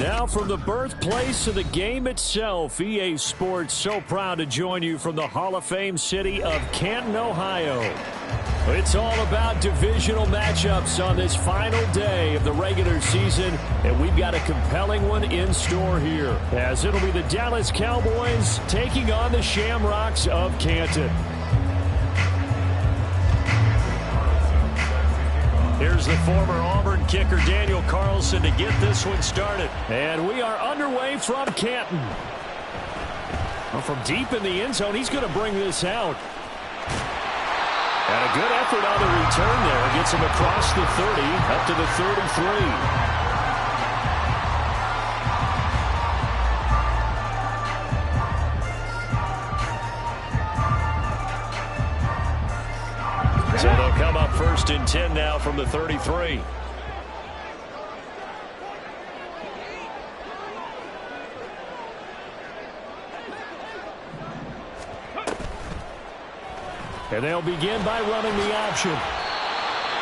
Now from the birthplace of the game itself, EA Sports so proud to join you from the Hall of Fame city of Canton, Ohio. It's all about divisional matchups on this final day of the regular season, and we've got a compelling one in store here, as it'll be the Dallas Cowboys taking on the Shamrocks of Canton. Here's the former Auburn kicker, Daniel Carlson, to get this one started. And we are underway from Canton. Well, from deep in the end zone, he's going to bring this out. And a good effort on the return there. Gets him across the 30, up to the 33. So they'll come up 1st and 10 now from the 33. And they'll begin by running the option.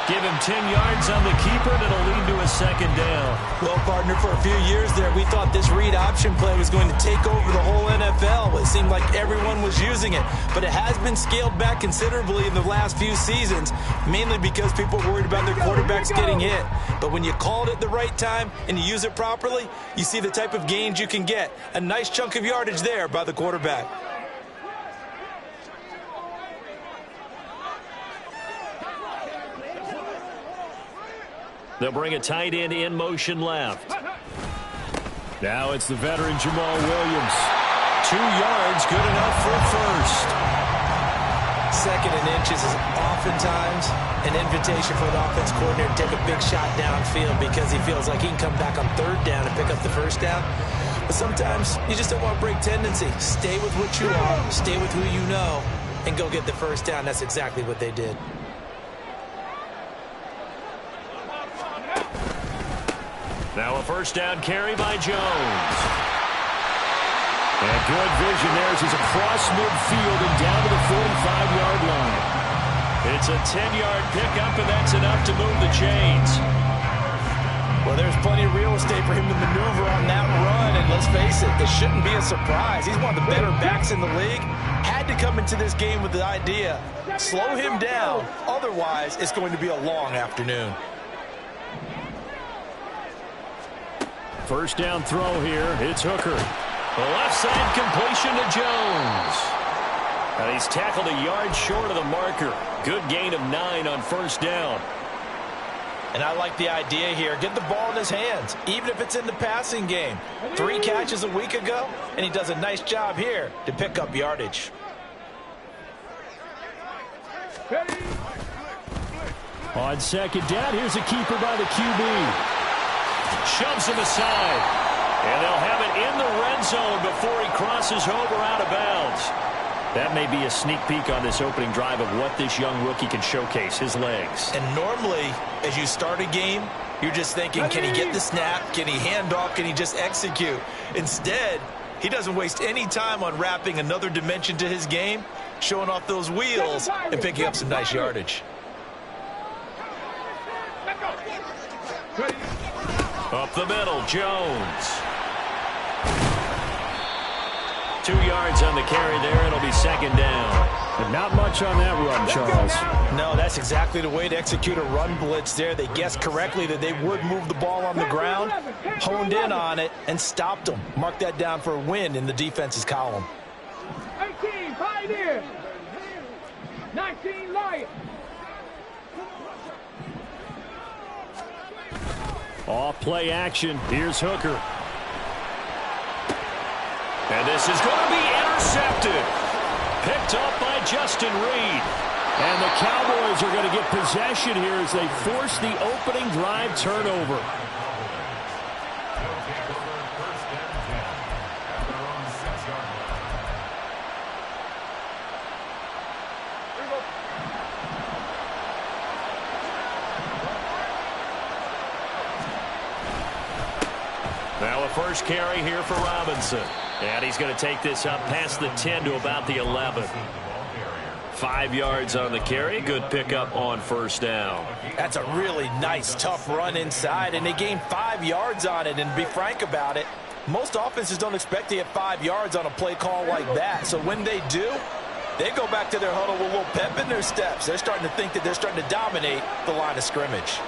Give him 10 yards on the keeper, and it'll lead to a 2nd down. Well, partner, for a few years there, we thought this read option play was going to take over the whole NFL. It seemed like everyone was using it, but it has been scaled back considerably in the last few seasons, mainly because people are worried about their quarterbacks getting hit. But when you call it at the right time and you use it properly, you see the type of gains you can get. A nice chunk of yardage there by the quarterback. They'll bring a tight end in motion left. Now it's the veteran Jamal Williams. 2 yards, good enough for a first. 2nd and inches is oftentimes an invitation for the offense coordinator to take a big shot downfield because he feels like he can come back on 3rd down and pick up the 1st down. But sometimes you just don't want to break tendency. Stay with what you are, stay with who you know, and go get the 1st down. That's exactly what they did. Now a 1st down carry by Jones. And good vision there as he's across midfield and down to the 45-yard line. It's a 10-yard pickup, and that's enough to move the chains. Well, there's plenty of real estate for him to maneuver on that run, and let's face it, it shouldn't be a surprise. He's one of the better backs in the league. Had to come into this game with the idea, slow him down, otherwise it's going to be a long afternoon. 1st down throw here. It's Hooker. The left side completion to Jones. And he's tackled a yard short of the marker. Good gain of 9 on 1st down. And I like the idea here. Get the ball in his hands, even if it's in the passing game. 3 catches a week ago, and he does a nice job here to pick up yardage. On 2nd down, here's a keeper by the QB. Shoves him aside. And they'll have it in the red zone before he crosses over out of bounds. That may be a sneak peek on this opening drive of what this young rookie can showcase, his legs. And normally, as you start a game, you're just thinking, can he get the snap? Can he hand off? Can he just execute? Instead, he doesn't waste any time on wrapping another dimension to his game, showing off those wheels and picking up some nice yardage. Up the middle, Jones. 2 yards on the carry there. It'll be 2nd down. And not much on that run, Charles. No, that's exactly the way to execute a run blitz there. They guessed correctly that they would move the ball on the ground, honed in on it, and stopped them. Mark that down for a win in the defense's column. 18, Pioneer. 19, Lion. Off play action. Here's Hooker. And this is going to be intercepted. Picked up by Justin Reed. And the Cowboys are going to get possession here as they force the opening drive turnover. Now a 1st carry here for Robinson. And he's going to take this up past the 10 to about the 11. 5 yards on the carry. Good pickup on first down. That's a really nice, tough run inside, and they gained 5 yards on it. And to be frank about it, most offenses don't expect to get 5 yards on a play call like that. So when they do, they go back to their huddle with a little pep in their steps. They're starting to think that they're starting to dominate the line of scrimmage.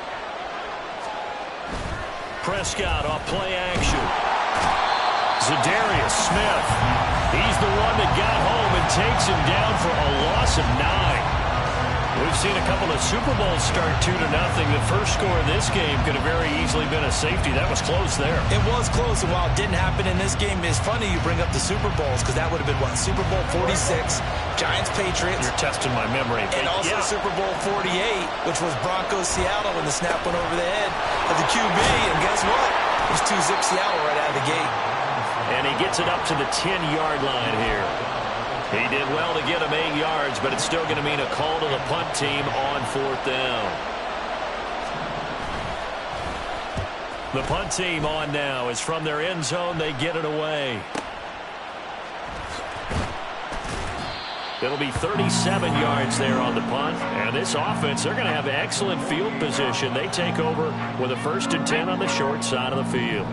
Prescott off play action. Zadarius Smith. He's the one that got home and takes him down for a loss of 9. We've seen a couple of Super Bowls start 2-0. The first score of this game could have very easily been a safety. That was close there. It was close, and while it didn't happen in this game, it's funny you bring up the Super Bowls, because that would have been, what, Super Bowl 46, Giants-Patriots. You're testing my memory. And also Super Bowl 48, which was Broncos-Seattle when the snap went over the head of the QB. And guess what? It was 2-zip Seattle right out of the gate. And he gets it up to the 10-yard line here. He did well to get him 8 yards, but it's still going to mean a call to the punt team on 4th down. The punt team on now is from their end zone. They get it away. It'll be 37 yards there on the punt. And this offense, they're going to have excellent field position. They take over with a 1st and 10 on the short side of the field.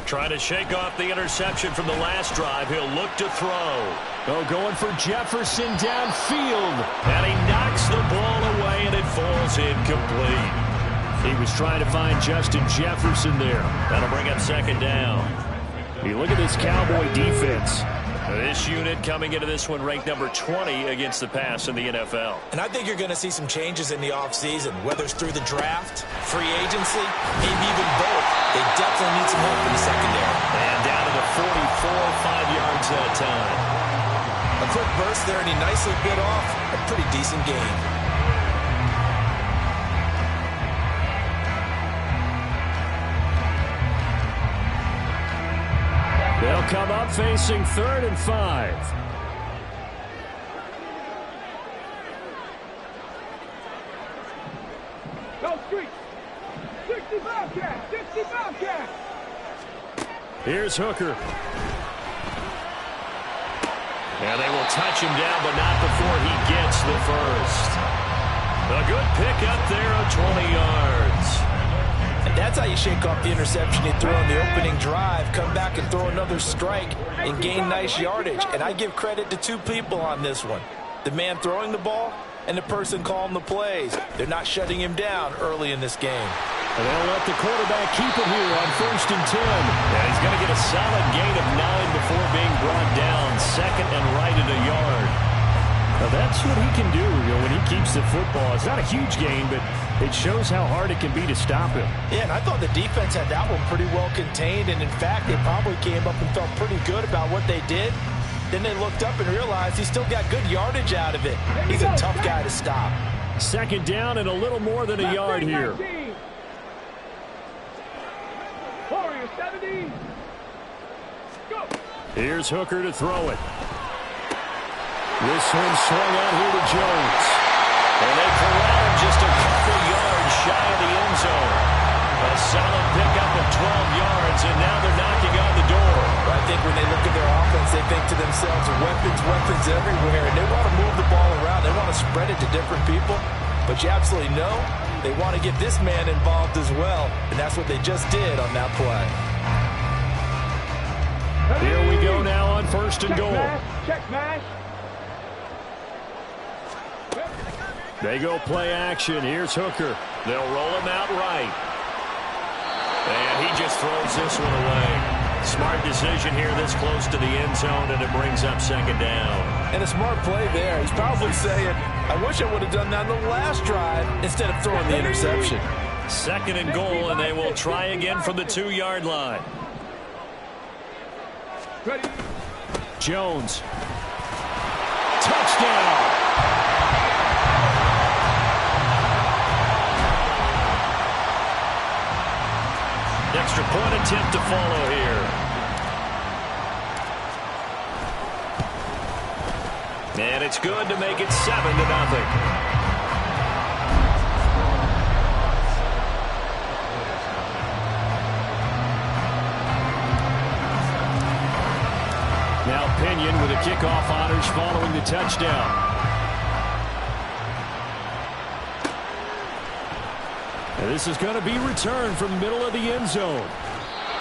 Trying to shake off the interception from the last drive. He'll look to throw. Oh, going for Jefferson downfield. And he knocks the ball away, and it falls incomplete. He was trying to find Justin Jefferson there. That'll bring up 2nd down. You look at this Cowboy defense. This unit coming into this one ranked number 20 against the pass in the NFL. And I think you're going to see some changes in the offseason, whether it's through the draft, free agency, maybe even both. They definitely need some help in the secondary. And down to the 44, 5 yards that time. A quick burst there, and he nicely bit off a pretty decent gain. They'll come up facing 3rd and 5. Go street. 65 cat. 65 cat. Here's Hooker. And they will touch him down, but not before he gets the first. A good pickup there of 20 yards. And that's how you shake off the interception you threw on the opening drive, come back and throw another strike and gain nice yardage. And I give credit to 2 people on this one. The man throwing the ball and the person calling the plays. They're not shutting him down early in this game. And they'll let the quarterback keep it here on 1st and 10. And he's going to get a solid gain of 9 before being brought down. 2nd and right at a yard. Now that's what he can do, when he keeps the football. It's not a huge gain, but it shows how hard it can be to stop him. Yeah, and I thought the defense had that one pretty well contained. And in fact, they probably came up and felt pretty good about what they did. Then they looked up and realized he still got good yardage out of it. He's a tough guy to stop. 2nd down and a little more than a yard here. Warrior 70. Go. Here's Hooker to throw it. This one swung out here to Jones. And they corral him just a couple yards shy of the end zone. A solid pickup of 12 yards, and now they're knocking on the door. I think when they look at their offense, they think to themselves, weapons, weapons everywhere. And they want to move the ball around. They want to spread it to different people. But you absolutely know they want to get this man involved as well. And that's what they just did on that play. Here we go now on 1st and goal. Check mash. They go play action. Here's Hooker. They'll roll him out right. And he just throws this one away. Smart decision here this close to the end zone, and it brings up 2nd down. And a smart play there. He's probably saying, I wish I would have done that on the last drive instead of throwing the interception. 2nd and goal, and they will try again from the 2-yard line. Ready. Jones. Touchdown. Extra point attempt to follow here. And it's good to make it 7-0. in with the kickoff honors following the touchdown. And this is going to be returned from the middle of the end zone.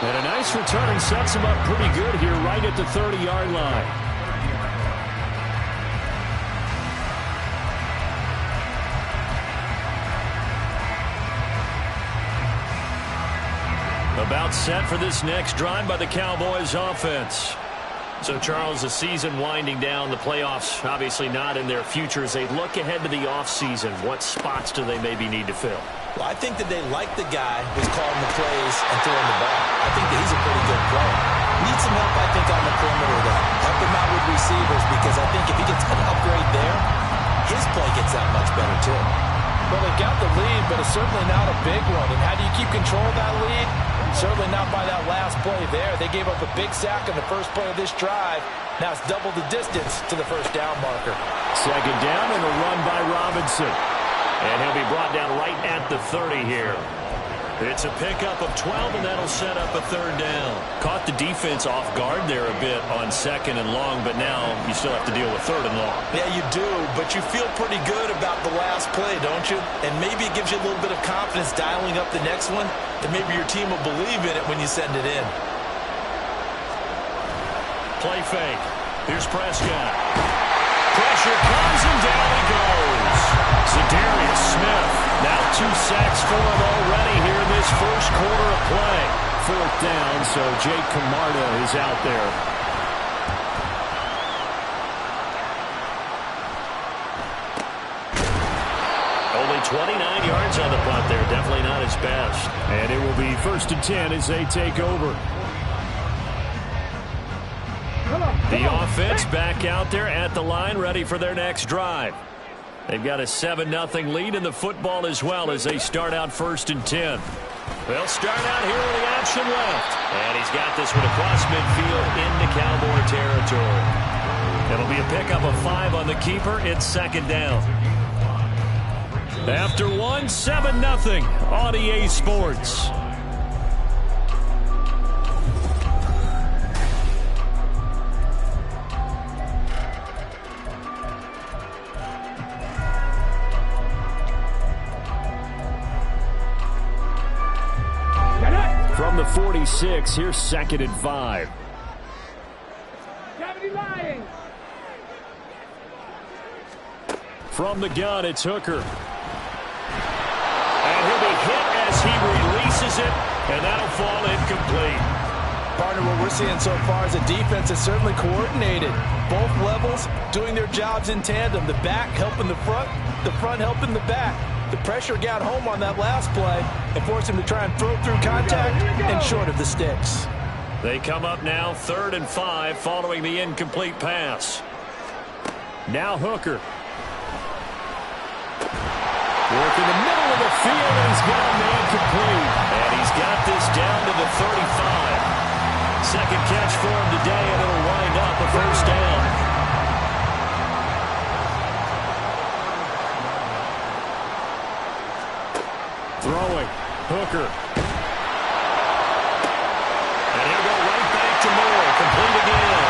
And a nice return sets him up pretty good here right at the 30-yard line. About set for this next drive by the Cowboys offense. So, Charles, the season winding down, the playoffs obviously not in their future. As they look ahead to the offseason, what spots do they maybe need to fill? Well, I think that they like the guy who's calling the plays and throwing the ball. I think that he's a pretty good player. Needs some help, I think, on the perimeter, though. Help him out with receivers, because I think if he gets an upgrade there, his play gets that much better, too. Well, they got the lead, but it's certainly not a big one. And how do you keep control of that lead? Certainly not by that last play there. They gave up a big sack on the first play of this drive. Now it's double the distance to the first down marker. Second down and a run by Robinson. And he'll be brought down right at the 30 here. It's a pickup of 12, and that'll set up a third down. Caught the defense off guard there a bit on second and long, but now you still have to deal with third and long. Yeah, you do, but you feel pretty good about the last play, don't you? And maybe it gives you a little bit of confidence dialing up the next one, and maybe your team will believe in it when you send it in. Play fake. Here's Prescott. Pressure comes, and down he goes. Za'Darius Smith. Now 2 sacks for him already here in this first quarter of play. Fourth down, so Jake Camarda is out there. Only 29 yards on the punt there. Definitely not his best. And it will be 1st and 10 as they take over. The offense back out there at the line, ready for their next drive. They've got a 7-0 lead in the football as well as they start out 1st and 10. They'll start out here with the option left. And he's got this one across midfield into Cowboy territory. It'll be a pickup of 5 on the keeper. It's second down. After 1, 7-0 on EA Sports. From the 46, here's 2nd and 5. From the gun, it's Hooker. And he'll be hit as he releases it, and that'll fall incomplete. Partner, what we're seeing so far is a defense that's certainly coordinated. Both levels doing their jobs in tandem. The back helping the front helping the back. The pressure got home on that last play and forced him to try and throw through contact and short of the sticks. They come up now 3rd and 5 following the incomplete pass. Now Hooker. Work in the middle of the field, and he's got a man complete. And he's got this down to the 35. Second catch for him today, and it'll wind up a 1st down. Throwing. Hooker. And he'll go right back to Moore. Complete again.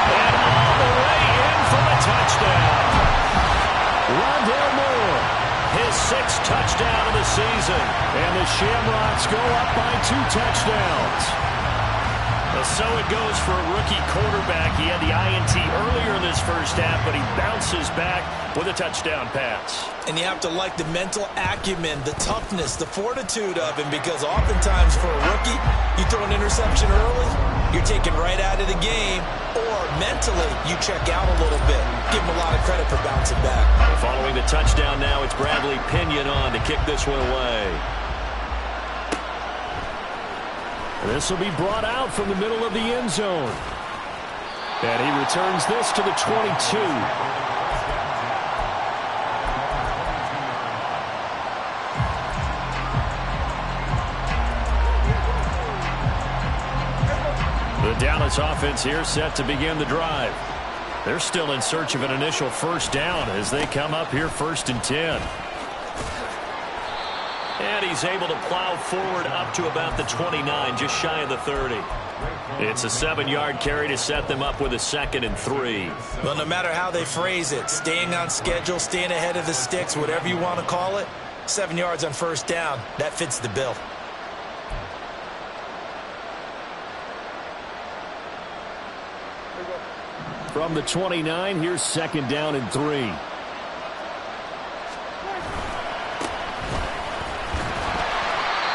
And all the way in for a touchdown. Rondale Moore. His 6th touchdown of the season. And the Shamrocks go up by 2 touchdowns. So it goes for a rookie quarterback. He had the INT earlier in this first half, but he bounces back with a touchdown pass. And you have to like the mental acumen, the toughness, the fortitude of him, because oftentimes for a rookie, you throw an interception early, you're taken right out of the game, or mentally you check out a little bit. Give him a lot of credit for bouncing back. Following the touchdown now, it's Bradley Pinion on to kick this one away. This will be brought out from the middle of the end zone. And he returns this to the 22. The Dallas offense here set to begin the drive. They're still in search of an initial 1st down as they come up here 1st and 10. And he's able to plow forward up to about the 29, just shy of the 30. It's a 7-yard carry to set them up with a 2nd and 3. Well, no matter how they phrase it, staying on schedule, staying ahead of the sticks, whatever you want to call it, 7 yards on first down, that fits the bill. From the 29, here's 2nd down and 3.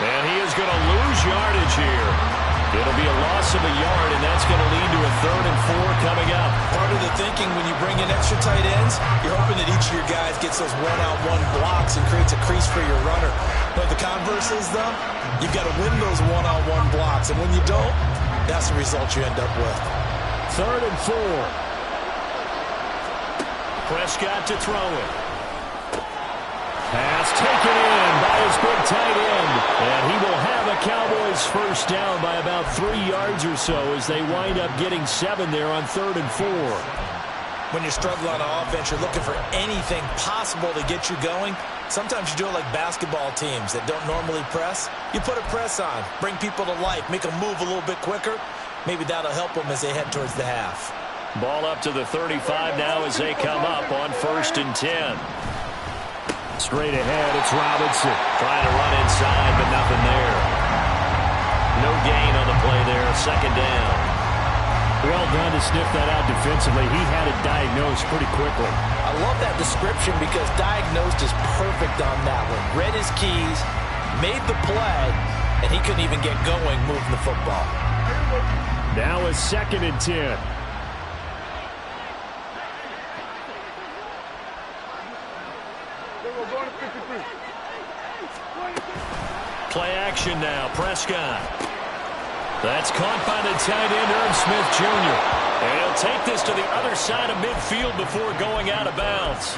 And he is going to lose yardage here. It'll be a loss of a yard, and that's going to lead to a 3rd and 4 coming up. Part of the thinking when you bring in extra tight ends, you're hoping that each of your guys gets those one-on-one blocks and creates a crease for your runner. But the converse is, though, you've got to win those one-on-one blocks. And when you don't, that's the result you end up with. 3rd and 4. Prescott to throw it. Pass taken in by his big tight end. And he will have a Cowboys first down by about 3 yards or so as they wind up getting 7 there on 3rd and 4. When you're struggling on offense, you're looking for anything possible to get you going. Sometimes you do it like basketball teams that don't normally press. You put a press on, bring people to life, make them move a little bit quicker. Maybe that'll help them as they head towards the half. Ball up to the 35 now as they come up on 1st and 10. Straight ahead, it's Robinson. Trying to run inside, but nothing there. No gain on the play there. 2nd down. Well done to sniff that out defensively. He had it diagnosed pretty quickly. I love that description because diagnosed is perfect on that one. Read his keys, made the play, and he couldn't even get going moving the football. Now a 2nd and 10. Play action now. Prescott. That's caught by the tight end, Irv Smith Jr. And he'll take this to the other side of midfield before going out of bounds.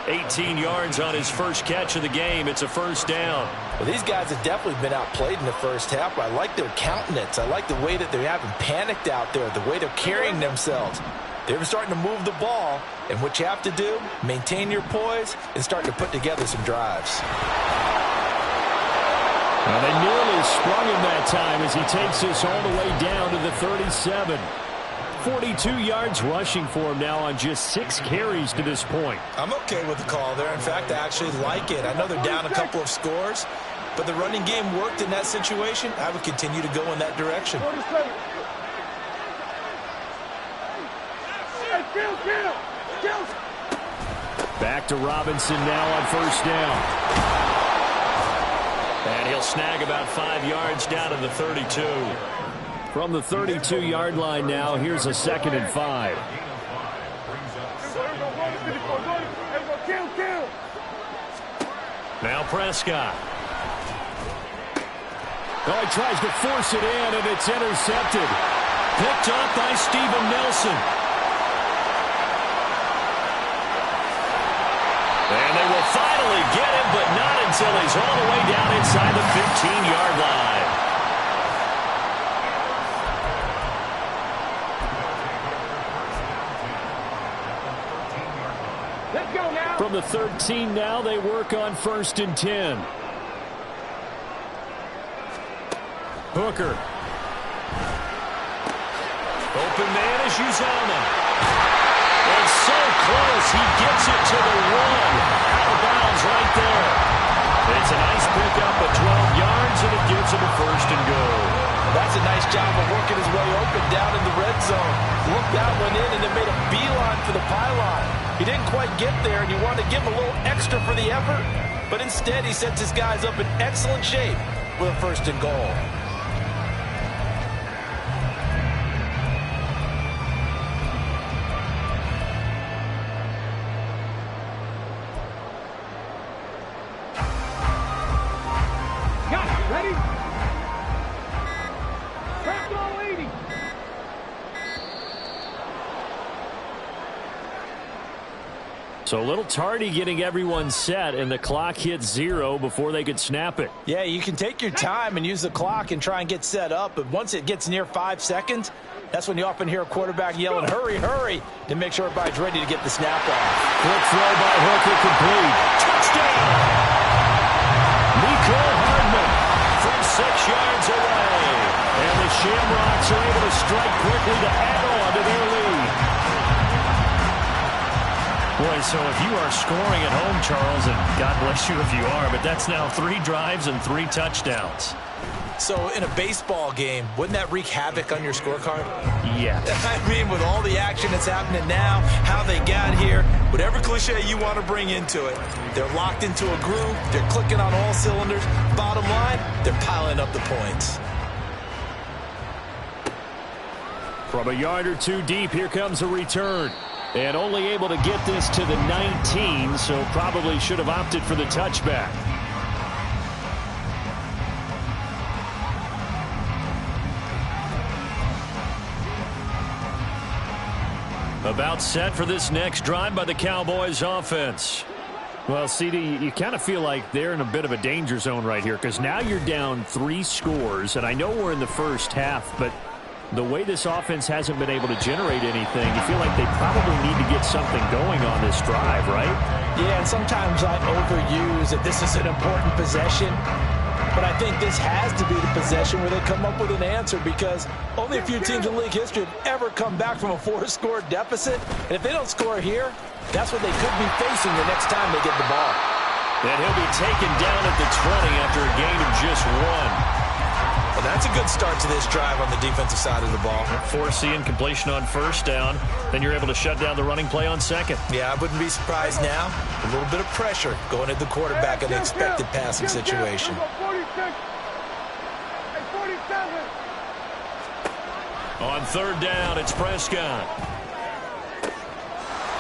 18 yards on his first catch of the game. It's a first down. Well, these guys have definitely been outplayed in the first half. I like their countenance. I like the way that they haven't panicked out there, the way they're carrying themselves. They're starting to move the ball, and what you have to do, maintain your poise and start to put together some drives. Well, they nearly sprung him that time as he takes this all the way down to the 37. 42 yards rushing for him now on just 6 carries to this point. I'm okay with the call there. In fact, I actually like it. I know they're down a couple of scores, but the running game worked in that situation. I would continue to go in that direction. Back to Robinson now on first down. And he'll snag about 5 yards down to the 32. From the 32-yard line now, here's a 2nd and 5. Now Prescott. Oh, he tries to force it in, and it's intercepted. Picked up by Steven Nelson. And they will finally get him, but not until he's all the way down inside the 15-yard line. Let's go now. From the 13 now, they work on 1st and 10. Hooker. Open man is Uzomah. And so close, he gets it to the 1. Out of bounds right there. It's a nice pickup of 12 yards, and it gives him a 1st and goal. That's a nice job of working his way open down in the red zone. Looked that one in and then made a beeline for the pylon. He didn't quite get there, and you wanted to give him a little extra for the effort, but instead he sets his guys up in excellent shape with a 1st and goal. So a little tardy getting everyone set, and the clock hits 0 before they could snap it. Yeah, you can take your time and use the clock and try and get set up, but once it gets near 5 seconds, that's when you often hear a quarterback yelling, hurry, hurry, to make sure everybody's ready to get the snap off. Quick throw by Hooker, complete. Touchdown! Meet Shamrocks are able to strike quickly to add on to their lead. Boy, so if you are scoring at home, Charles, and God bless you if you are, but that's now 3 drives and 3 touchdowns. So in a baseball game, wouldn't that wreak havoc on your scorecard? Yeah. I mean, with all the action that's happening now, how they got here, whatever cliche you want to bring into it, they're locked into a groove, they're clicking on all cylinders. Bottom line, they're piling up the points. From a yard or 2 deep, here comes a return. And only able to get this to the 19, so probably should have opted for the touchback. About set for this next drive by the Cowboys offense. Well, CD, you kind of feel like they're in a bit of a danger zone right here because now you're down 3 scores, and I know we're in the first half, but the way this offense hasn't been able to generate anything, you feel like they probably need to get something going on this drive, right? Yeah, and sometimes I overuse that this is an important possession. But I think this has to be the possession where they come up with an answer because only a few teams in league history have ever come back from a 4-score deficit. And if they don't score here, that's what they could be facing the next time they get the ball. And he'll be taken down at the 20 after a gain of just 1. Well, that's a good start to this drive on the defensive side of the ball. Force the incompletion on first down. Then you're able to shut down the running play on second. Yeah, I wouldn't be surprised now. A little bit of pressure going at the quarterback in the expected passing situation. On third down, it's Prescott.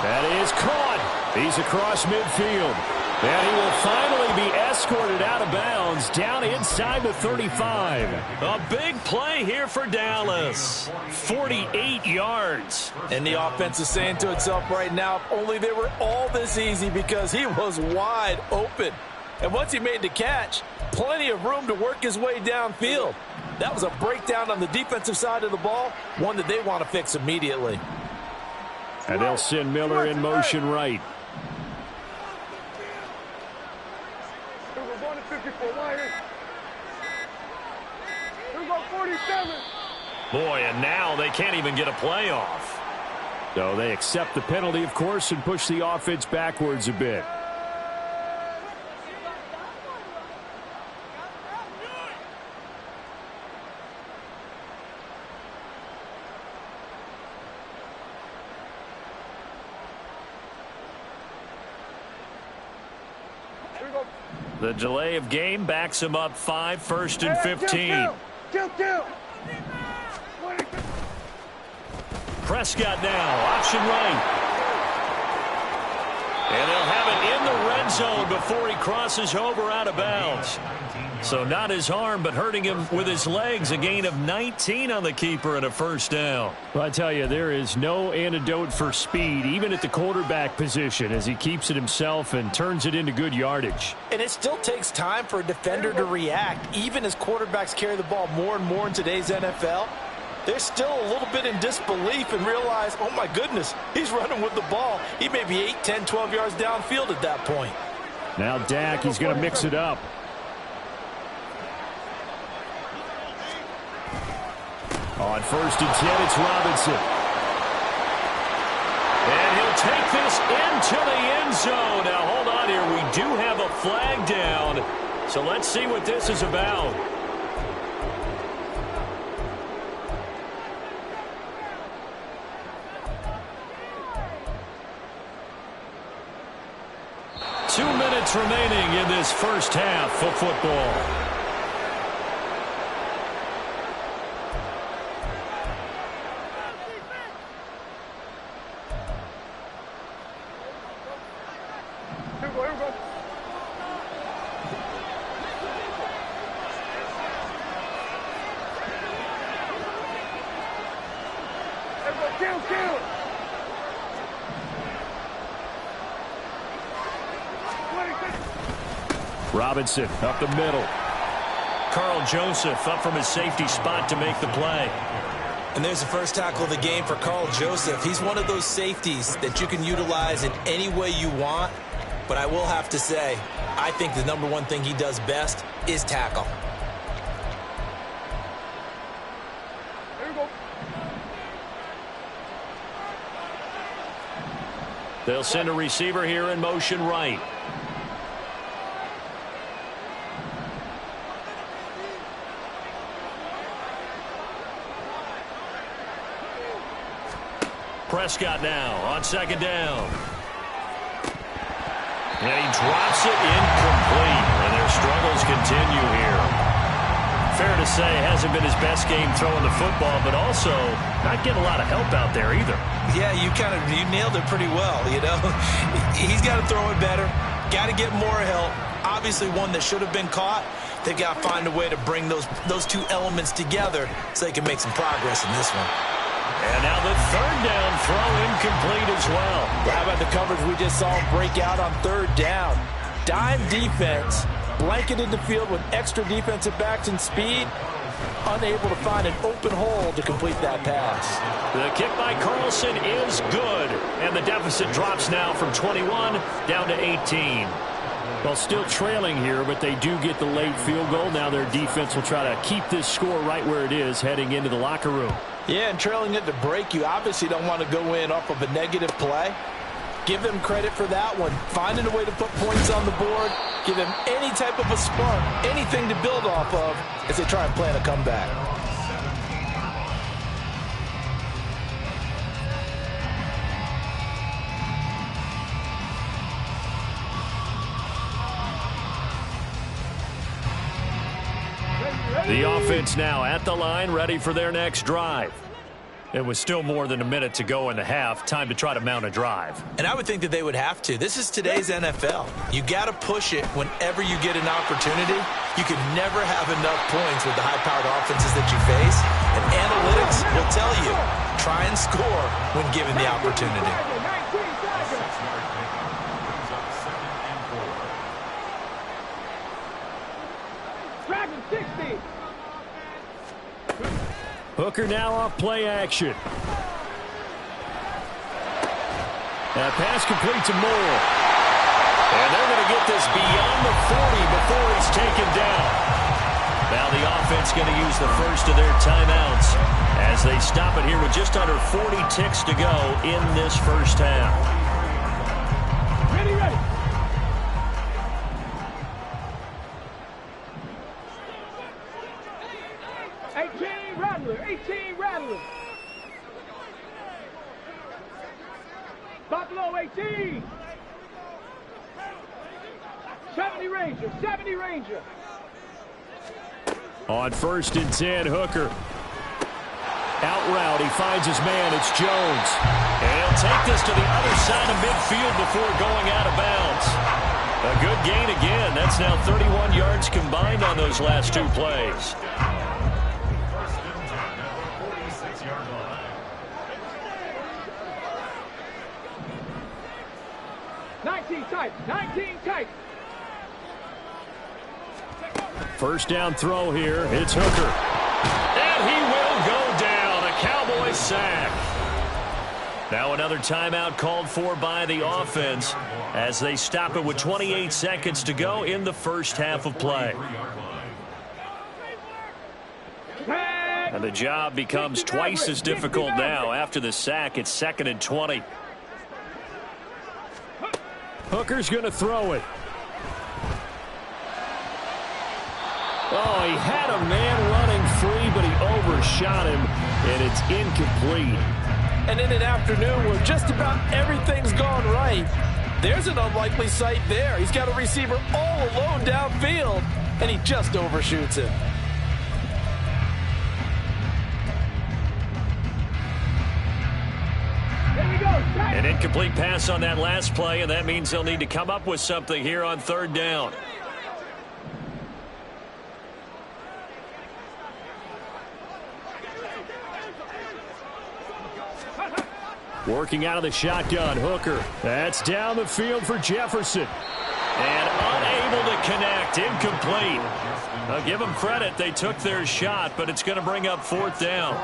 That is caught. He's across midfield. And he will finally be escorted out of bounds down inside the 35. A big play here for Dallas. 48 yards. And the offense is saying to itself right now, if only they were all this easy because he was wide open. And once he made the catch, plenty of room to work his way downfield. That was a breakdown on the defensive side of the ball, one that they want to fix immediately. And they'll send Miller in motion right. Boy, and now they can't even get a play off. So they accept the penalty, of course, and push the offense backwards a bit. The delay of game backs him up 5, 1st and 15. Prescott now, option right. And they'll have it in the red zone before he crosses over out of bounds. So not his arm, but hurting him with his legs. A gain of 19 on the keeper and a first down. Well, I tell you, there is no antidote for speed, even at the quarterback position, as he keeps it himself and turns it into good yardage. And it still takes time for a defender to react, even as quarterbacks carry the ball more and more in today's NFL. They're still a little bit in disbelief and realize, oh my goodness, he's running with the ball. He may be 8, 10, 12 yards downfield at that point. Now Dak, he's going to mix it up. On 1st and 10, it's Robinson. And he'll take this into the end zone. Now, hold on here. We do have a flag down. So let's see what this is about. Two minutes remaining in this first half of football. Robinson up the middle. Carl Joseph up from his safety spot to make the play. And there's the first tackle of the game for Carl Joseph. He's one of those safeties that you can utilize in any way you want. But I will have to say, I think the number one thing he does best is tackle. They'll send a receiver here in motion right. Prescott now on second down. And he drops it incomplete. And their struggles continue here. Fair to say, hasn't been his best game throwing the football, but also not getting a lot of help out there either. Yeah, you nailed it pretty well, you know. He's got to throw it better. Got to get more help. Obviously one that should have been caught. They've got to find a way to bring those two elements together so they can make some progress in this one. And now the third down throw incomplete as well. How about the coverage we just saw him break out on third down? Dime defense, blanketed the field with extra defensive backs and speed, unable to find an open hole to complete that pass. The kick by Carlson is good, and the deficit drops now from 21 down to 18. Well, still trailing here, but they do get the late field goal. Now their defense will try to keep this score right where it is heading into the locker room. Yeah, and trailing it to break, you obviously don't want to go in off of a negative play. Give them credit for that one. Finding a way to put points on the board. Give them any type of a spark, anything to build off of as they try and plan a comeback. The offense now at the line, ready for their next drive. It was still more than a minute to go in the half. Time to try to mount a drive. And I would think that they would have to. This is today's NFL. You got to push it whenever you get an opportunity. You can never have enough points with the high-powered offenses that you face. And analytics will tell you, try and score when given the opportunity. Hooker now off play action. That pass complete to Moore. And they're going to get this beyond the 40 before he's taken down. Now the offense going to use the first of their timeouts as they stop it here with just under 40 ticks to go in this first half. Ready, ready. Rattler, 18 Rattler. Buffalo 18. 70 Ranger, 70 Ranger. On 1st and 10, Hooker. Out route, he finds his man, it's Jones. And he'll take this to the other side of midfield before going out of bounds. A good gain again. That's now 31 yards combined on those last two plays. 19 tight, 19 tight. First down throw here. It's Hooker. And he will go down. A Cowboy sack. Now another timeout called for by the offense as they stop it with 28 seconds to go in the first half of play. And the job becomes twice as difficult now. After the sack, it's 2nd and 20. Hooker's going to throw it. Oh, he had a man running free, but he overshot him, and it's incomplete. And in an afternoon where just about everything's gone right, there's an unlikely sight there. He's got a receiver all alone downfield, and he just overshoots it. An incomplete pass on that last play, and that means they'll need to come up with something here on 3rd down. Working out of the shotgun, Hooker. That's down the field for Jefferson. And unable to connect, incomplete. I'll give them credit, they took their shot, but it's going to bring up 4th down.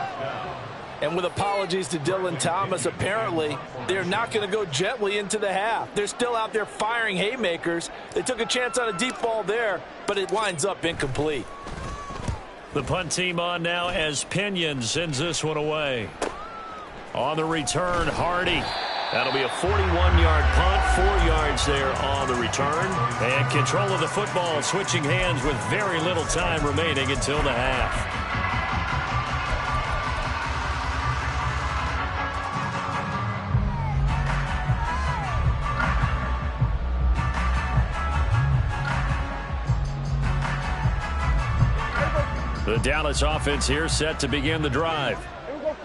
And with apologies to Dylan Thomas, apparently they're not going to go gently into the half. They're still out there firing haymakers. They took a chance on a deep ball there, but it winds up incomplete. The punt team on now as Pinion sends this one away. On the return, Hardy. That'll be a 41-yard punt, 4 yards there on the return. And control of the football switching hands with very little time remaining until the half. The Dallas offense here set to begin the drive.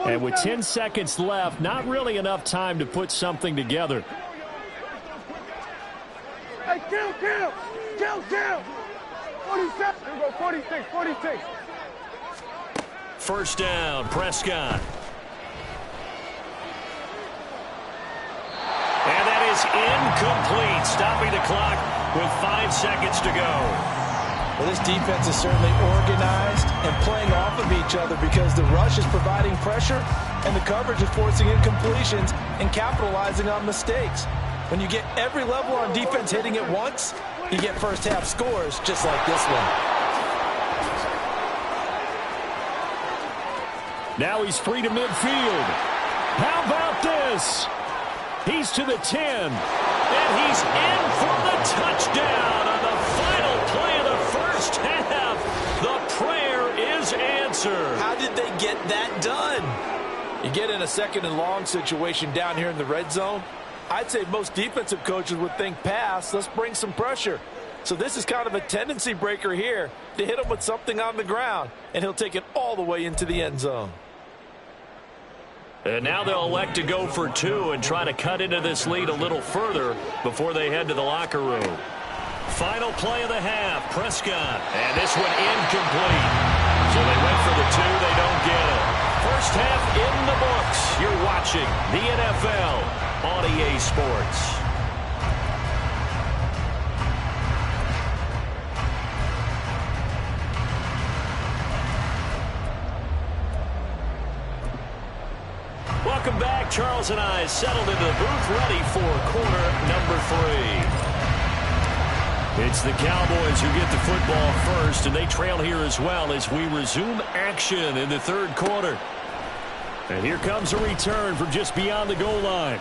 And with 10 seconds left, not really enough time to put something together. Hey, count. 47. Here we go, 46. First down, Prescott. And that is incomplete, stopping the clock with 5 seconds to go. Well, this defense is certainly organized and playing off of each other because the rush is providing pressure and the coverage is forcing incompletions and capitalizing on mistakes. When you get every level on defense hitting at once, you get first half scores just like this one. Now he's free to midfield. How about this? He's to the 10, and he's in for the touchdown on the final play of the first half. The prayer is answered. How did they get that done? You get in a second and long situation down here in the red zone, I'd say most defensive coaches would think pass, let's bring some pressure. So this is kind of a tendency breaker here to hit him with something on the ground, and he'll take it all the way into the end zone. And now they'll elect to go for 2 and try to cut into this lead a little further before they head to the locker room. Final play of the half, Prescott. And this one incomplete. So they went for the 2, they don't get it. First half in the books. You're watching the NFL on EA Sports. Welcome back. Charles and I settled into the booth, ready for quarter number 3. It's the Cowboys who get the football first, and they trail here as well as we resume action in the third quarter. And here comes a return from just beyond the goal line.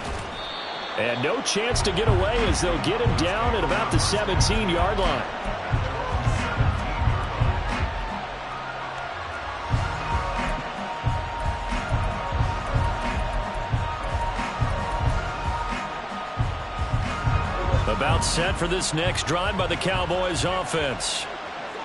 And no chance to get away as they'll get him down at about the 17-yard line. About set for this next drive by the Cowboys offense.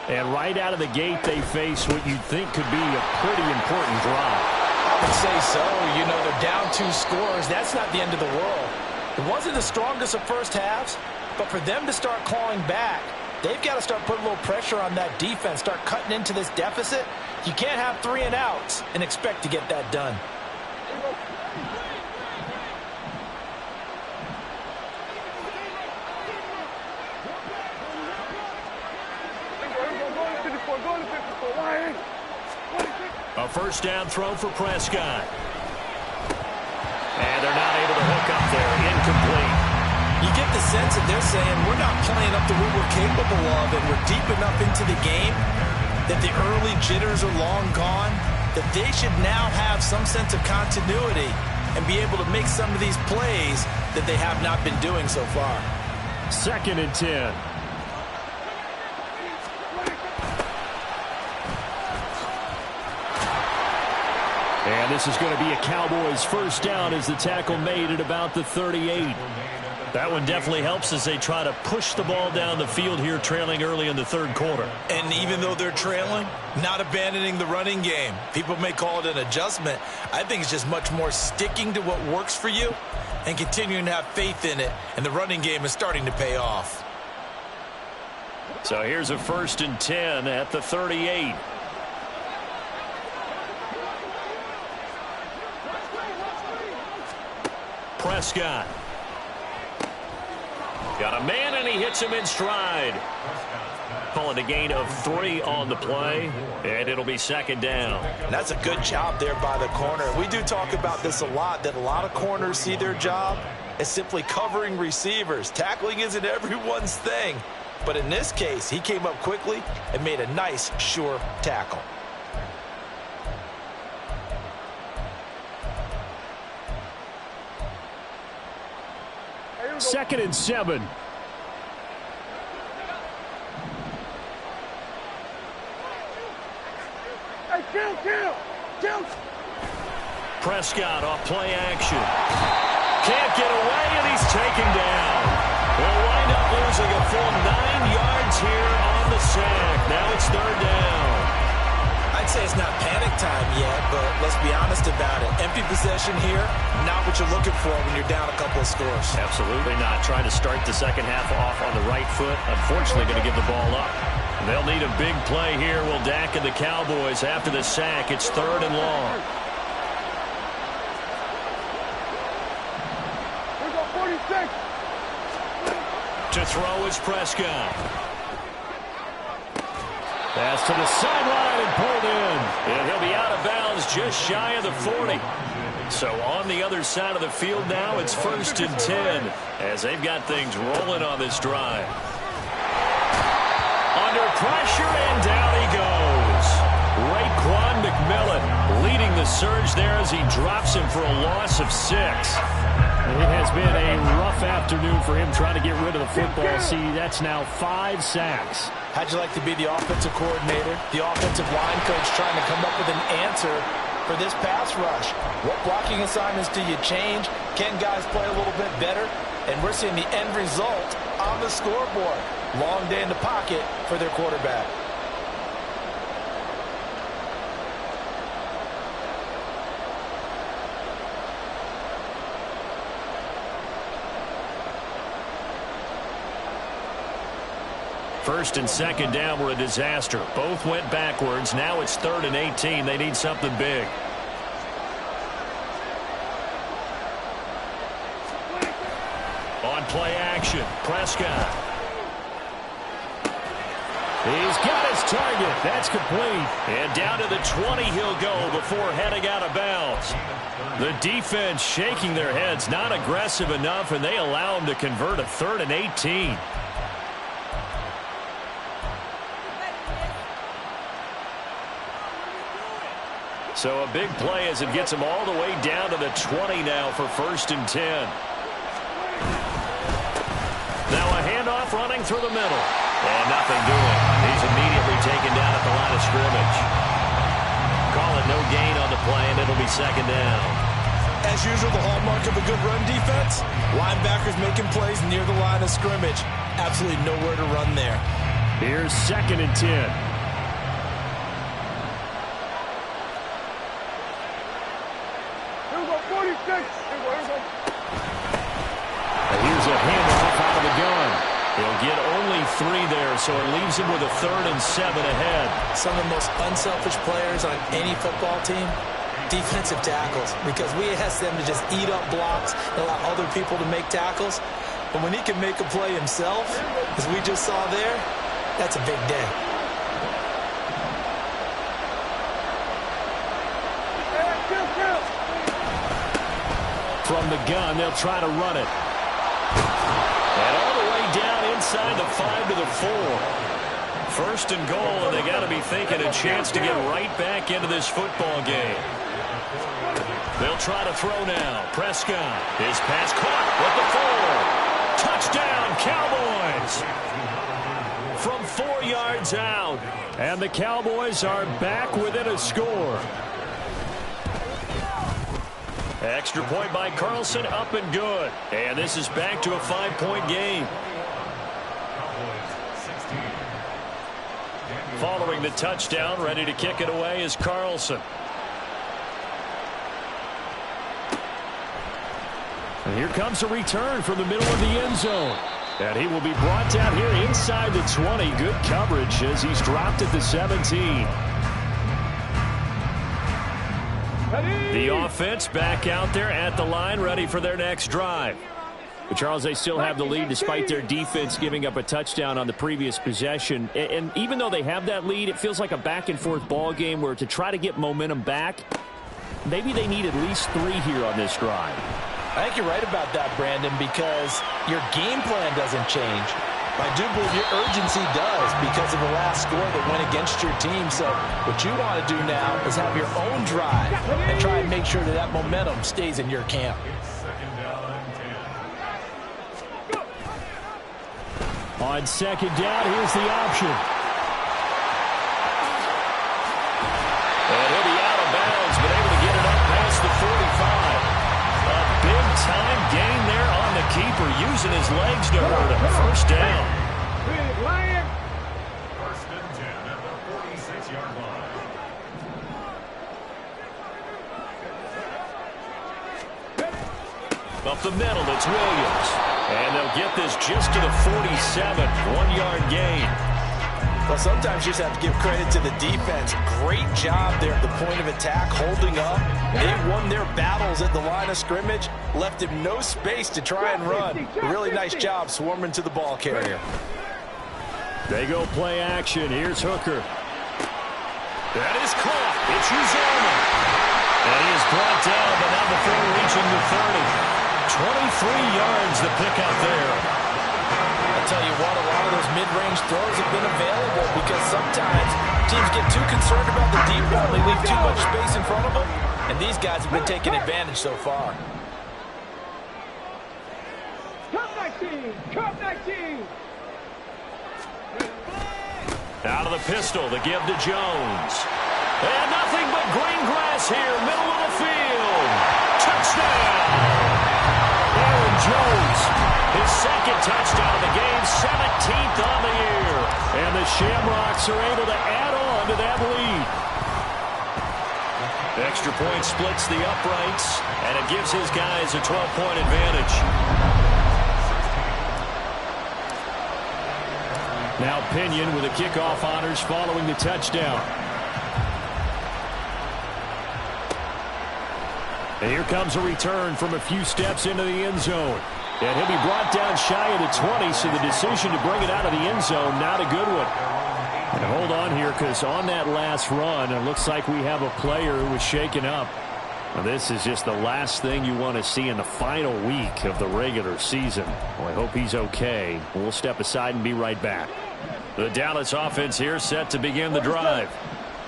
And right out of the gate, they face what you'd think could be a pretty important drive. I would say so. You know, they're down 2 scores. That's not the end of the world. It wasn't the strongest of first halves, but for them to start clawing back, they've got to start putting a little pressure on that defense, start cutting into this deficit. You can't have 3 and outs and expect to get that done. A first down throw for Prescott. And they're not able to hook up there. Incomplete. You get the sense that they're saying we're not playing up to what we're capable of, and we're deep enough into the game that the early jitters are long gone, that they should now have some sense of continuity and be able to make some of these plays that they have not been doing so far. 2nd and 10. And this is going to be a Cowboys first down as the tackle made at about the 38. That one definitely helps as they try to push the ball down the field here, trailing early in the third quarter. And even though they're trailing, not abandoning the running game. People may call it an adjustment. I think it's just much more sticking to what works for you and continuing to have faith in it. And the running game is starting to pay off. So here's a 1st and 10 at the 38. Prescott. Got a man, and he hits him in stride. Call it a gain of 3 on the play, and it'll be 2nd down. That's a good job there by the corner. We do talk about this a lot, that a lot of corners see their job as simply covering receivers. Tackling isn't everyone's thing. But in this case, he came up quickly and made a nice, sure tackle. 2nd and 7. Hey, kill! Prescott off play action. Can't get away, and he's taken down. We'll wind up losing a full 9 yards here on the sack. Now it's 3rd down. I'd say it's not panic time yet, but let's be honest about it. Empty possession here, not what you're looking for when you're down a couple of scores. Absolutely not. Trying to start the second half off on the right foot. Unfortunately, going to give the ball up. They'll need a big play here. Will Dak and the Cowboys after the sack. It's 3rd and long. Here go 46. To throw is Prescott. Pass to the sideline and pulled in. And he'll be out of bounds just shy of the 40. So on the other side of the field now, it's 1st and 10 as they've got things rolling on this drive. Under pressure, and down he goes. Raekwon McMillan leading the surge there as he drops him for a loss of 6. It has been a rough afternoon for him trying to get rid of the football. See, that's now 5 sacks. How'd you like to be the offensive coordinator, the offensive line coach trying to come up with an answer for this pass rush? What blocking assignments do you change? Can guys play a little bit better? And we're seeing the end result on the scoreboard. Long day in the pocket for their quarterback. First and second down were a disaster. Both went backwards. Now it's 3rd and 18. They need something big. On play action, Prescott. He's got his target. That's complete. And down to the 20 he'll go before heading out of bounds. The defense shaking their heads, not aggressive enough, and they allow him to convert a 3rd and 18. So a big play as it gets him all the way down to the 20 now for 1st and 10. Now a handoff running through the middle. And nothing doing. He's immediately taken down at the line of scrimmage. Call it no gain on the play, and it'll be 2nd down. As usual, the hallmark of a good run defense, linebackers making plays near the line of scrimmage. Absolutely nowhere to run there. Here's 2nd and 10. Here's a handoff out of the gun. He'll get only 3 there, so it leaves him with a 3rd and 7 ahead. Some of the most unselfish players on any football team, defensive tackles, because we ask them to just eat up blocks and allow other people to make tackles. But when he can make a play himself, as we just saw there, that's a big day. From the gun, they'll try to run it. And all the way down inside the 5 to the 4. 1st and goal, and they got to be thinking a chance to get right back into this football game. They'll try to throw now. Prescott. His pass caught with the 4. Touchdown, Cowboys. From 4 yards out. And the Cowboys are back within a score. Extra point by Carlson, up and good. And this is back to a 5-point game. Following the touchdown, ready to kick it away is Carlson. And here comes a return from the middle of the end zone. And he will be brought down here inside the 20. Good coverage as he's dropped at the 17. The offense back out there at the line, ready for their next drive. But Charles, they still have the lead despite their defense giving up a touchdown on the previous possession. And even though they have that lead, it feels like a back-and-forth ball game where to try to get momentum back, maybe they need at least 3 here on this drive. I think you're right about that, Brandon, because your game plan doesn't change. I do believe your urgency does because of the last score that went against your team. So what you want to do now is have your own drive and try and make sure that that momentum stays in your camp. On second down, here's the option. And he'll be out of bounds, but able to get it up past the 45. A big-time gain there on the keeper, using his legs to hurt him. First down. Big Lion. First and 10 at the 46-yard line. Up the middle, it's Williams. And they'll get this just to the 47, 1-yard gain. Well, sometimes you just have to give credit to the defense. Great job there at the point of attack, holding up. They won their battles at the line of scrimmage, left him no space to try and run. A really nice job swarming to the ball carrier. They go play action. Here's Hooker. That is caught. It's Uzoma. And he is brought down, but now before reaching the 30. 23 yards to pick up there. I'll tell you what, a lot of those mid-range throws have been available because sometimes teams get too concerned about the deep ball. They leave too much space in front of them, and these guys have been taking advantage so far. Cup 19. Cup 19. Out of the pistol to give to Jones. And nothing but green grass here, middle of the field. Touchdown! Aaron Jones, his second touchdown of the game, 17th on the year. And the Shamrocks are able to add on to that lead. Extra point splits the uprights, and it gives his guys a 12-point advantage. Now Pinion with the kickoff honors following the touchdown. And here comes a return from a few steps into the end zone. And he'll be brought down shy of the 20, so the decision to bring it out of the end zone, not a good one. And hold on here, because on that last run, it looks like we have a player who was shaken up. Now, this is just the last thing you want to see in the final week of the regular season. Well, I hope he's okay. We'll step aside and be right back. The Dallas offense here set to begin the drive.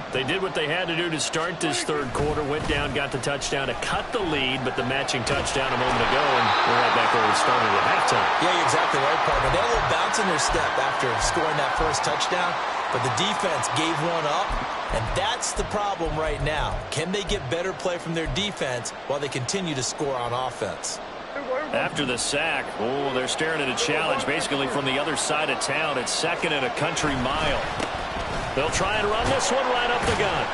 They did what they had to do to start this third quarter, went down, got the touchdown to cut the lead, but the matching touchdown a moment ago, and we're right back where we started at halftime. Yeah, you're exactly right, partner. They had a little bounce in their step after scoring that first touchdown, but the defense gave one up, and that's the problem right now. Can they get better play from their defense while they continue to score on offense? After the sack, they're staring at a challenge basically from the other side of town. It's second and a country mile. They'll try and run this one right up the gun.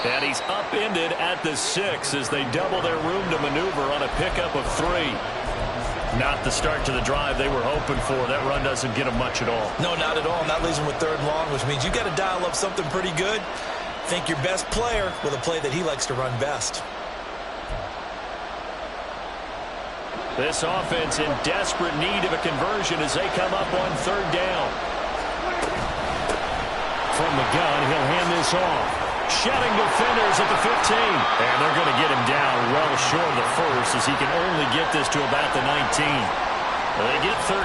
And he's upended at the 6 as they double their room to maneuver on a pickup of 3. Not the start to the drive they were hoping for. That run doesn't get them much at all. No, not at all. And that leaves them with third and long, which means you got to dial up something pretty good. Think your best player with a play that he likes to run best. This offense in desperate need of a conversion as they come up on third down. From the gun, he'll hand this off. Shedding defenders at the 15. And they're going to get him down well short of the first as he can only get this to about the 19. They get 13,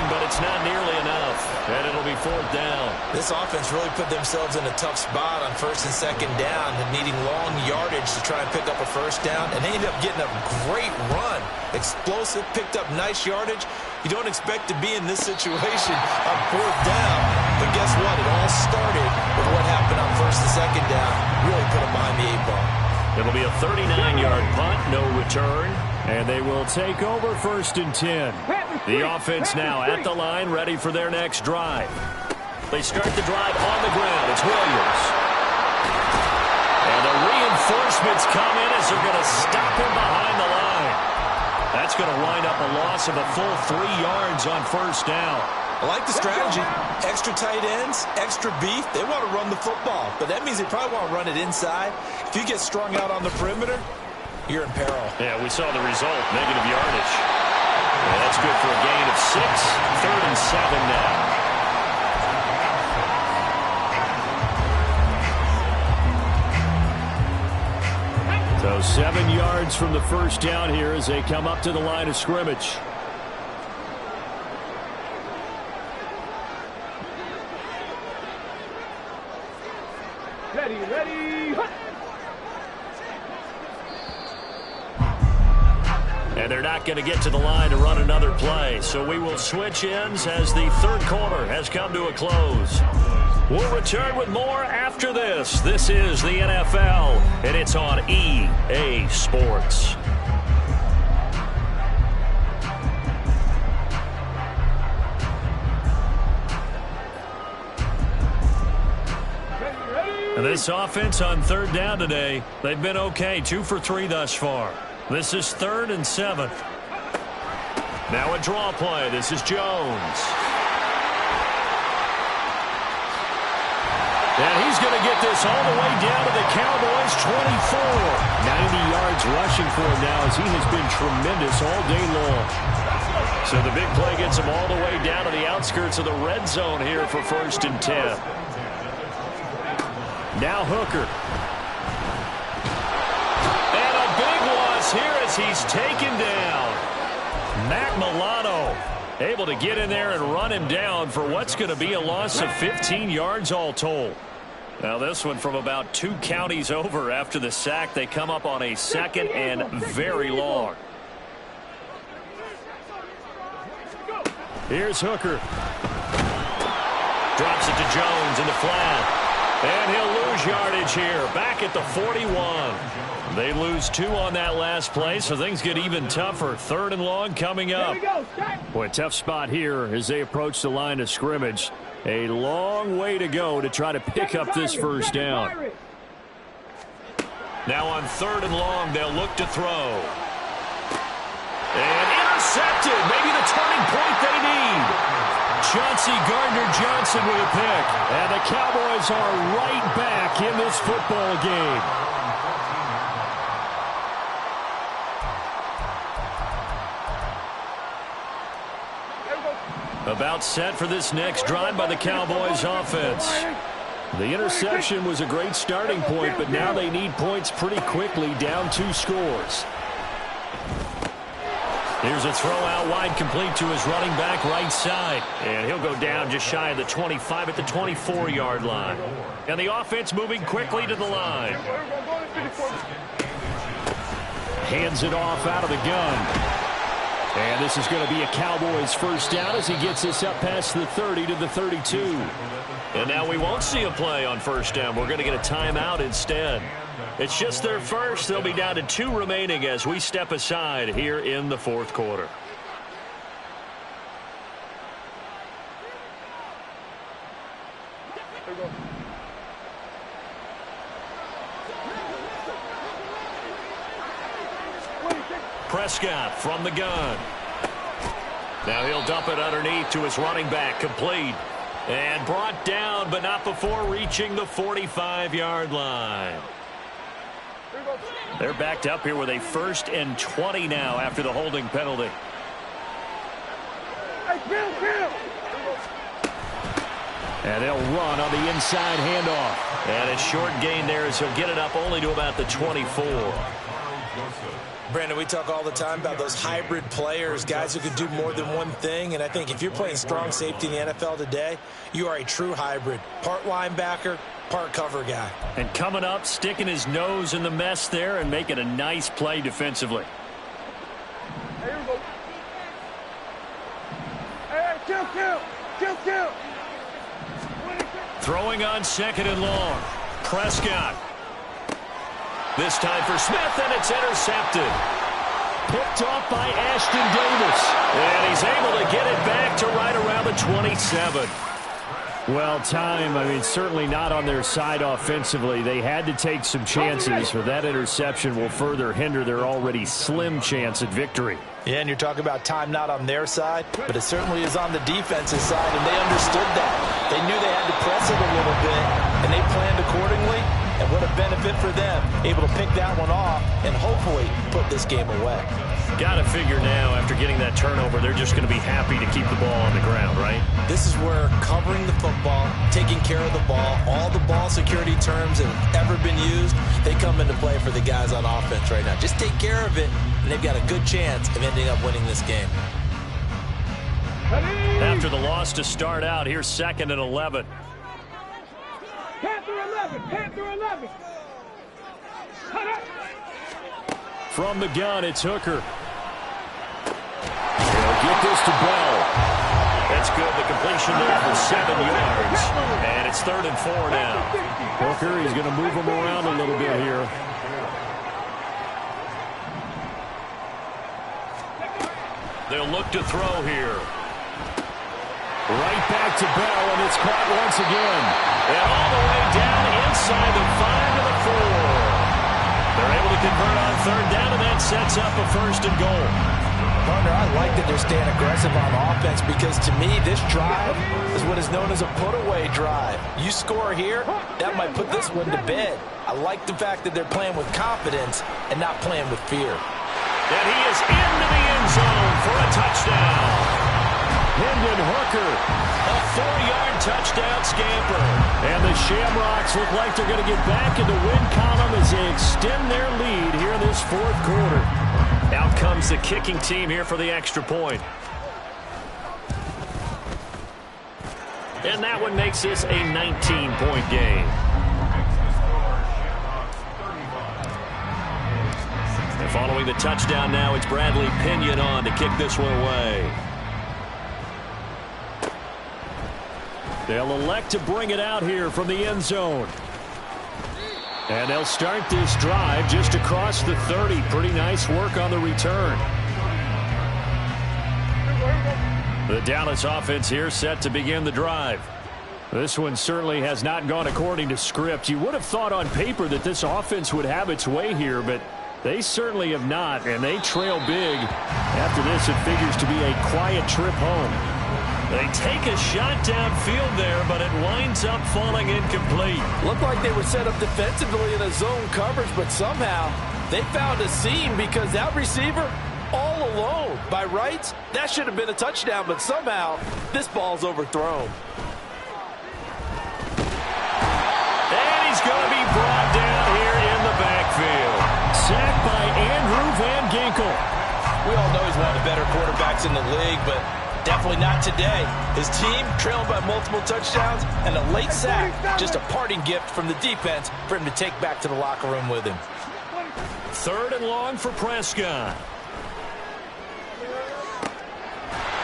but it's not nearly enough. And it'll be fourth down. This offense really put themselves in a tough spot on first and second down and needing long yardage to try and pick up a first down. And they ended up getting a great run. Explosive, picked up nice yardage. You don't expect to be in this situation on fourth down. But guess what? It all started with what happened on first and second down. Really put them behind the 8 ball. It'll be a 39-yard punt, no return. And they will take over first and 10. The offense now at the line, ready for their next drive. They start the drive on the ground. It's Williams. And the reinforcements come in as they're going to stop him behind the line. That's going to wind up a loss of a full 3 yards on first down. I like the strategy. Extra tight ends, extra beef. They want to run the football, but that means they probably want to run it inside. If you get strung out on the perimeter, you're in peril. Yeah, we saw the result, negative yardage. And that's good for a gain of 6. Third and 7 now. So 7 yards from the first down here as they come up to the line of scrimmage. And they're not going to get to the line to run another play. So we will switch ends as the third quarter has come to a close. We'll return with more after this. This is the NFL, and it's on EA Sports. And this offense on third down today, they've been okay, 2 for 3 thus far. This is 3rd and 7. Now a draw play. This is Jones. And he's going to get this all the way down to the Cowboys' 24. 90 yards rushing for him now as he has been tremendous all day long. So the big play gets him all the way down to the outskirts of the red zone here for 1st and 10. Now Hooker. And a big loss here as he's taken down. Mac Milano able to get in there and run him down for what's going to be a loss of 15 yards all told. Now this one from about 2 counties over after the sack. They come up on a 2nd and very long. Here's Hooker. Drops it to Jones in the flat. And he'll lose yardage here. Back at the 41. They lose 2 on that last play, so things get even tougher. 3rd and long coming up. Boy, tough spot here as they approach the line of scrimmage. A long way to go to try to pick up this first down. Now on 3rd and long, they'll look to throw. And intercepted. Maybe the turning point they need. Chauncey Gardner-Johnson with a pick. And the Cowboys are right back in this football game. About set for this next drive by the Cowboys offense. The interception was a great starting point, but now they need points pretty quickly, down 2 scores. Here's a throw out wide, complete to his running back right side. And he'll go down just shy of the 25 at the 24-yard line. And the offense moving quickly to the line. Hands it off out of the gun. And this is going to be a Cowboys first down as he gets this up past the 30 to the 32. And now we won't see a play on first down. We're going to get a timeout instead. It's just their first. They'll be down to 2 remaining as we step aside here in the 4th quarter. Prescott from the gun. Now he'll dump it underneath to his running back, complete. And brought down, but not before reaching the 45-yard line. They're backed up here with a 1st and 20 now after the holding penalty. And they'll run on the inside handoff. And a short gain there as he'll get it up only to about the 24. Brandon, we talk all the time about those hybrid players, guys who can do more than one thing. And I think if you're playing strong safety in the NFL today, you are a true hybrid. Part linebacker, part cover guy. And coming up, sticking his nose in the mess there and making a nice play defensively. Here we go. Hey, kill. Throwing on 2nd and long. Prescott. This time for Smith, and it's intercepted. Picked off by Ashton Davis. And he's able to get it back to right around the 27. Well, time, certainly not on their side offensively. They had to take some chances, but that interception will further hinder their already slim chance at victory. Yeah, and you're talking about time not on their side, but it certainly is on the defensive side, and they understood that. They knew they had to press it a little bit, and they planned accordingly, and what a benefit for them, able to pick that one off and hopefully put this game away. Got to figure now, after getting that turnover, they're just going to be happy to keep the ball on the ground, right? This is where covering the football, taking care of the ball, all the ball security terms that have ever been used, they come into play for the guys on offense right now. Just take care of it, and they've got a good chance of ending up winning this game. After the loss to start out, here's 2nd and 11. Panther 11. From the gun, it's Hooker. get this to Bell. That's good. The completion there for 7 yards. And it's 3rd and 4 now. Hooker, he's going to move him around a little bit here. They'll look to throw here. Right back to Bell, and it's caught once again. And all the way down inside the 5 to the 4. They're able to convert on 3rd down, and that sets up a 1st and goal. Partner, I like that they're staying aggressive on offense because, to me, this drive is what is known as a put-away drive. You score here, that might put this one to bed. I like the fact that they're playing with confidence and not playing with fear. And he is into the end zone for a touchdown. Hendon Hooker, a 4-yard touchdown scamper. And the Shamrocks look like they're going to get back in the win column as they extend their lead here in this 4th quarter. Out comes the kicking team here for the extra point. And that one makes this a 19-point game. And following the touchdown now, it's Bradley Pinion on to kick this one away. They'll elect to bring it out here from the end zone. And they'll start this drive just across the 30. Pretty nice work on the return. The Dallas offense here set to begin the drive. This one certainly has not gone according to script. You would have thought on paper that this offense would have its way here, but they certainly have not, and they trail big. After this, it figures to be a quiet trip home. They take a shot downfield there, but it winds up falling incomplete. Looked like they were set up defensively in a zone coverage, but somehow they found a seam because that receiver all alone. By rights, that should have been a touchdown, but somehow this ball's overthrown. And he's going to be brought down here in the backfield. Sacked by Andrew Van Ginkel. We all know he's one of the better quarterbacks in the league, but definitely not today. His team trailed by multiple touchdowns, and a late sack, just a parting gift from the defense for him to take back to the locker room with him. 3rd and long for Prescott.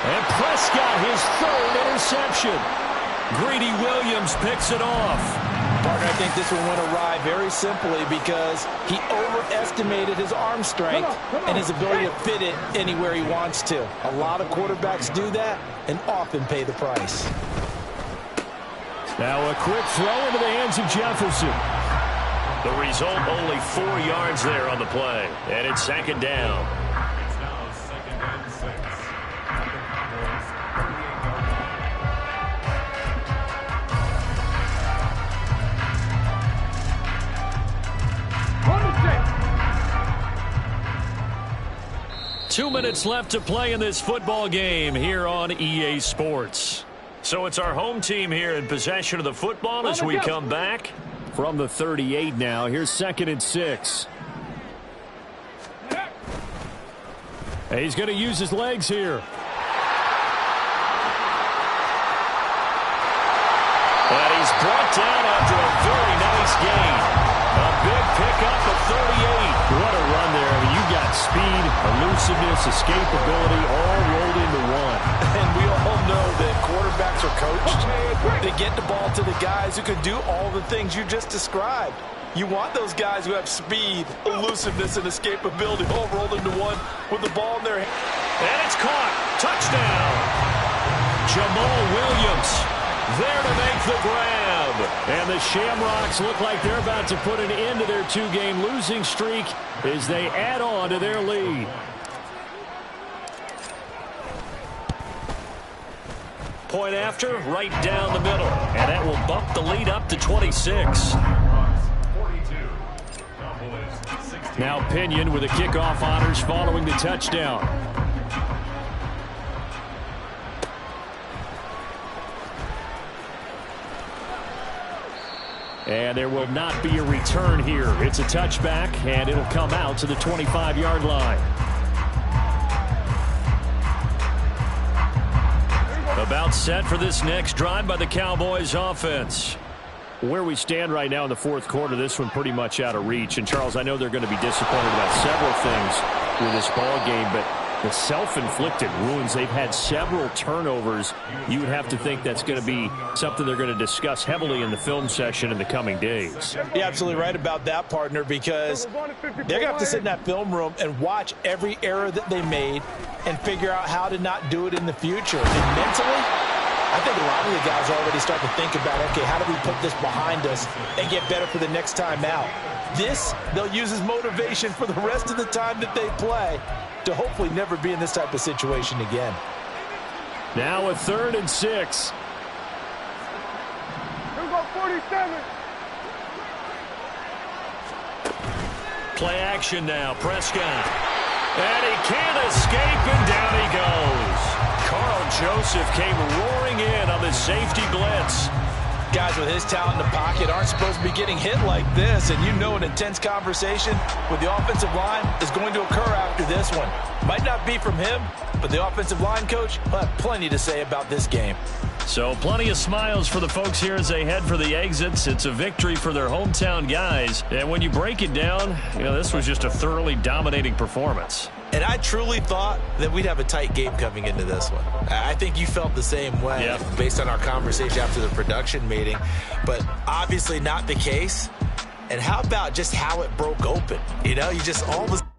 And Prescott, his 3rd interception. Greedy Williams picks it off. Partner, I think this one went awry very simply because he overestimated his arm strength and his ability to fit it anywhere he wants to. A lot of quarterbacks do that and often pay the price. Now a quick throw into the hands of Jefferson. The result, only 4 yards there on the play. And it's 2nd down. It's now 2nd and 6. On the set. 2 minutes left to play in this football game here on EA Sports. So it's our home team here in possession of the football as we come back from the 38 now. Here's 2nd and 6. And he's going to use his legs here. And he's brought down after a very nice gain. A big pickup of 38. What a run there. I mean, you've got speed, elusiveness, escapability all rolled into one. And we all know that quarterbacks are coached. They get the ball to the guys who can do all the things you just described. You want those guys who have speed, elusiveness, and escapability all rolled into one with the ball in their hand. And it's caught. Touchdown. Jamal Williams there to make the grab. And the Shamrocks look like they're about to put an end to their 2-game losing streak as they add on to their lead. Point after, right down the middle. And that will bump the lead up to 26. Now Pinion with the kickoff honors following the touchdown. And there will not be a return here. It's a touchback, and it'll come out to the 25-yard line. About set for this next drive by the Cowboys offense. Where we stand right now in the 4th quarter, this one pretty much out of reach. And, Charles, I know they're going to be disappointed about several things with this ball game, but the self-inflicted wounds. They've had several turnovers. You would have to think that's going to be something they're going to discuss heavily in the film session in the coming days. You're absolutely right about that, partner, because they're going to have to sit in that film room and watch every error that they made and figure out how to not do it in the future. And mentally, I think a lot of the guys are already starting to think about, okay, how do we put this behind us and get better for the next time out? This, they'll use as motivation for the rest of the time that they play to hopefully never be in this type of situation again. Now a 3rd and 6. Here we go, 47. Play action now. Prescott. And he can't escape, and down he goes. Carl Joseph came roaring in on the safety blitz. Guys with his talent in the pocket aren't supposed to be getting hit like this, and you know an intense conversation with the offensive line is going to occur after this one. Might not be from him, but the offensive line coach will have plenty to say about this game. So plenty of smiles for the folks here as they head for the exits. It's a victory for their hometown guys. And when you break it down, this was just a thoroughly dominating performance. And I truly thought that we'd have a tight game coming into this one. I think you felt the same way based on our conversation after the production meeting, but obviously not the case. And how about just how it broke open? You just all of a